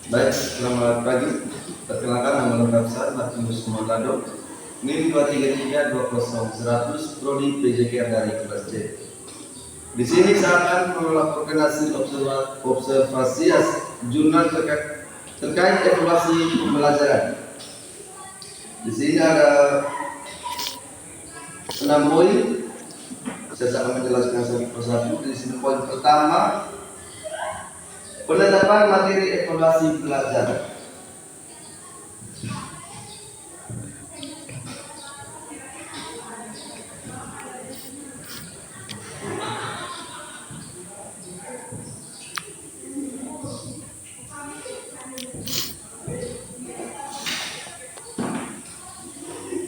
Baik, selamat pagi. Perkenalkan, nama lengkap saya Martinus Komandado, NIM 23320 Prodi PJKR dari kelas C. Di sini saya akan melaporkan hasil observasi jurnal terkait evaluasi pembelajaran. Di sini ada 6 poin. Saya akan menjelaskan satu persatu. Di sini poin pertama, penetapan materi evaluasi pelajaran.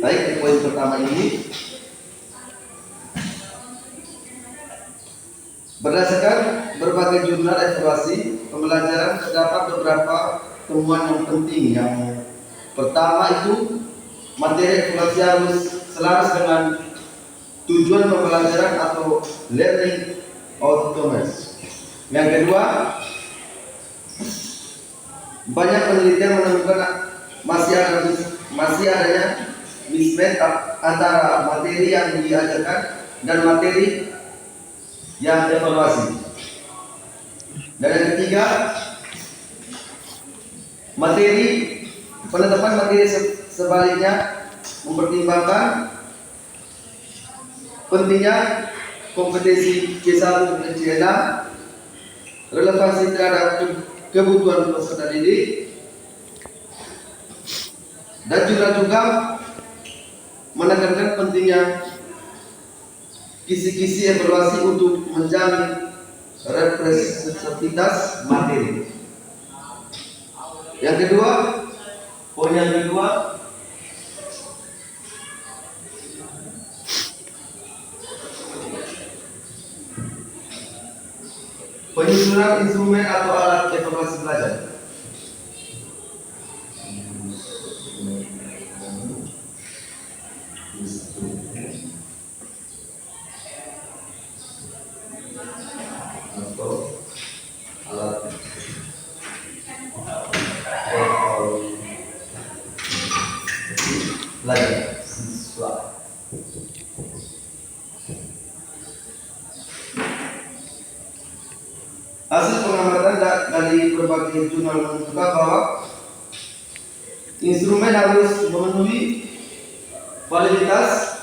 Baik, di poin pertama ini, berdasarkan berbagai jurnal evaluasi pembelajaran terdapat beberapa temuan yang penting. Yang pertama itu, materi evaluasi harus selaras dengan tujuan pembelajaran atau learning outcomes. Yang kedua, banyak penelitian menemukan masih adanya mismatch antara materi yang diajarkan dan materi yang evaluasi. Dan yang ketiga, penetapan materi sebaliknya mempertimbangkan pentingnya kompetensi C1 dan C6, relevansi terhadap kebutuhan peserta didik, dan juga menekankan pentingnya kisi-kisi evaluasi untuk menjamin representativitas materi. Yang kedua, poin yang kedua, penyusunan instrumen atau alat evaluasi belajar. Belajar siswa. Hasil pengamatan dari berbagai jurnal menunjukkan bahwa instrumen harus memenuhi validitas,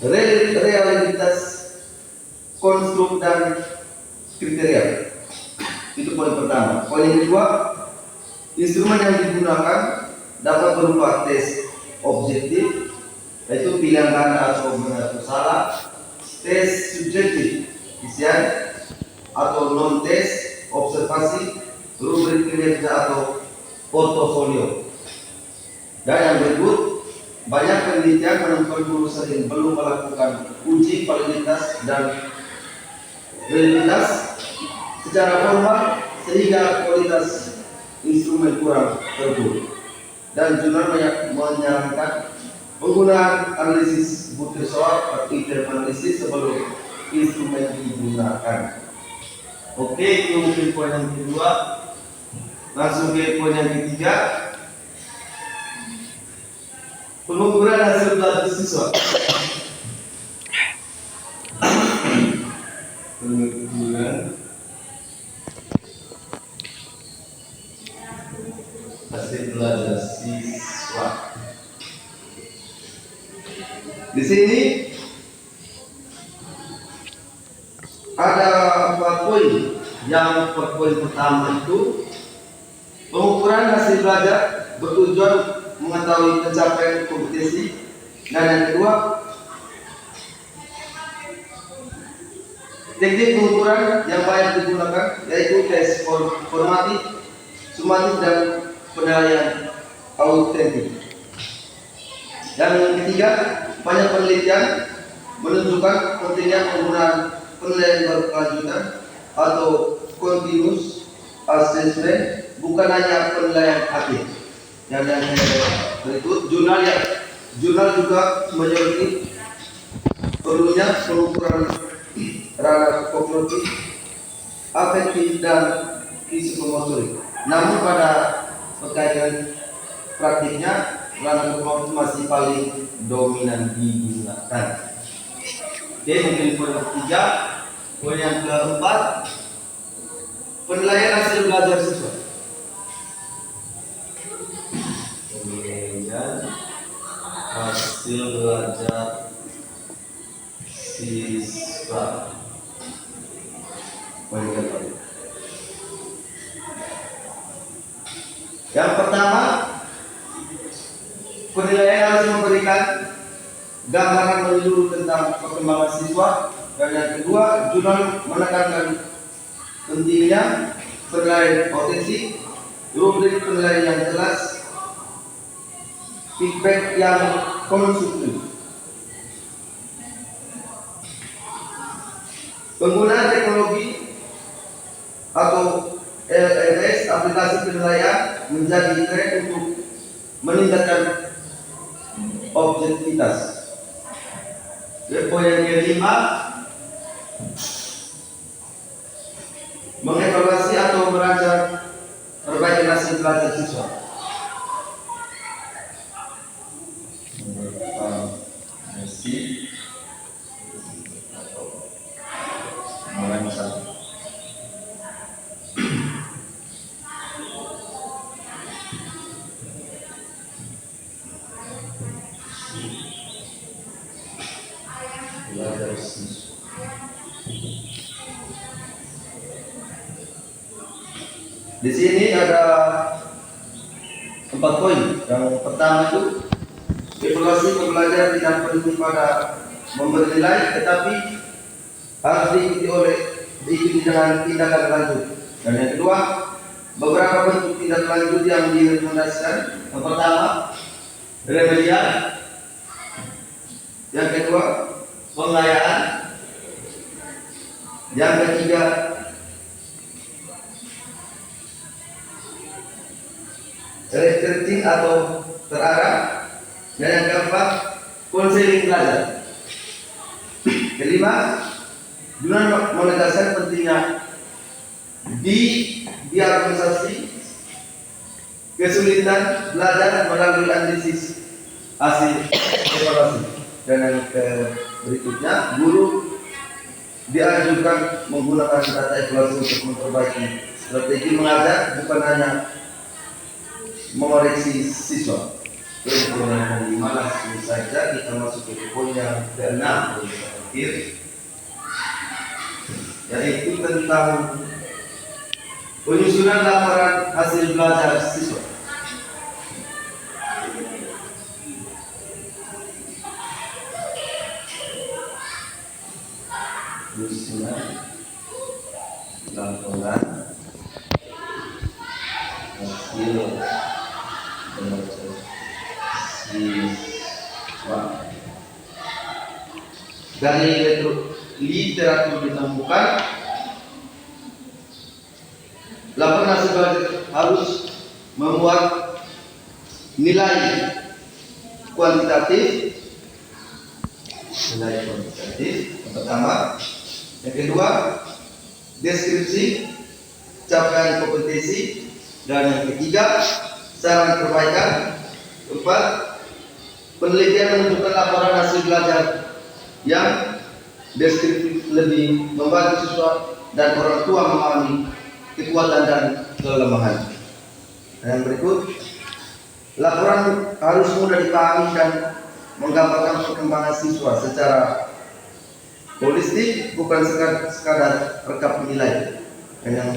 realitas, konstruk, dan kriteria. Itu poin pertama. Poin yang kedua, instrumen yang digunakan dapat berupa tes objektif, yaitu pilihan kanan atau benar atau salah, tes subjektif, isian atau non tes, observasi, rubrik kinerja atau portofolio. Dan yang berikut, banyak penelitian menemukan guru sering belum melakukan uji validitas dan realitas secara formal sehingga kualitas instrumen kurang terukur. Dan jurnal menyarankan penggunaan analisis butir soal atau intervensi sebelum instrumen digunakan. Oke, itu mungkin poin yang kedua. Langsung ke poin yang ketiga, pengukuran hasil belajar siswa. Pengukuran hasil belajar siswa. Di sini ada 4 poin. Yang poin pertama itu, pengukuran hasil belajar bertujuan mengetahui pencapaian kompetensi. Dan yang kedua, teknik pengukuran yang banyak digunakan yaitu tes formatif, sumatif, dan penilaian autentik. Dan yang ketiga, banyak penelitian menunjukkan pentingnya penggunaan penilaian berkelanjutan atau continuous assessment, bukan hanya penilaian akhir. Dan yang berikut, jurnal juga menyoroti perlunya pengukuran terhadap kognitif, afektif, dan psikomotorik. Namun pada berkaitan praktiknya rangka itu masih paling dominan digunakan. Oke, mungkin poin ketiga. Poin yang keempat, penilaian hasil belajar siswa. Penilaian hasil belajar siswa. Poin keempat. Yang pertama, penilaian harus memberikan gambaran menyeluruh tentang perkembangan siswa. Dan yang kedua, jurnal menekankan pentingnya penilaian otentik, rubrik penilaian yang jelas, feedback yang konstruktif. Penggunaan teknologi atau LMS, aplikasi penilaian, menjadi tren untuk meningkatkan objektivitas. Poin yang kelima, mengevaluasi atau merancang perbaikan hasil belajar siswa. Evaluasi atau merancang belajar siswa. Di sini ada 4 poin. Yang pertama itu, evaluasi pembelajaran tidak berhenti pada memberi nilai, tetapi harus diikuti dengan tindakan lanjut. Dan yang kedua, beberapa bentuk tindak lanjut yang direkomendasikan. Yang pertama, remedial. Yang kedua, pengayaan. Yang ketiga, restricting atau terarah. Dan yang keempat, konseling belajar. Kelima, jurnal menegaskan pentingnya diagnosasi kesulitan belajar melalui analisis hasil evaluasi. Dan yang berikutnya, guru dianjurkan menggunakan data evaluasi untuk memperbaiki strategi mengajar, bukan hanya mengoreksi siswa. Poin yang kelima langsung saja kita masuk ke poin yang keenam, poin terakhir, yaitu tentang penyusunan laporan hasil belajar siswa. Penyusunan laporan hasil belajar siswa. Dari literatur ditemukan laporan hasil belajar harus memuat nilai kuantitatif, yang pertama. Yang kedua, deskripsi capaian kompetensi. Dan yang ketiga, saran perbaikan. Keempat, penelitian menunjukkan laporan hasil belajar yang deskriptif lebih membantu siswa dan orang tua memahami kekuatan dan kelemahan. Dan yang berikut, laporan harus mudah dipahami dan menggambarkan perkembangan siswa secara holistik, bukan sekadar rekap nilai. Dan yang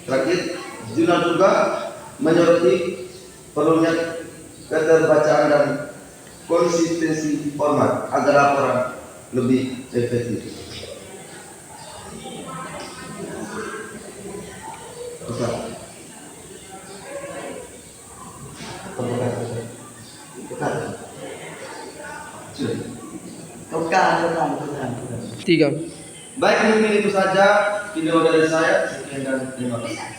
terakhir, jurnal juga menyoroti perlunya keterbacaan dan konsistensi format agar laporan lebih efektif. Tiga. Baik, mungkin itu saja video dari saya. Sekian dan terima kasih.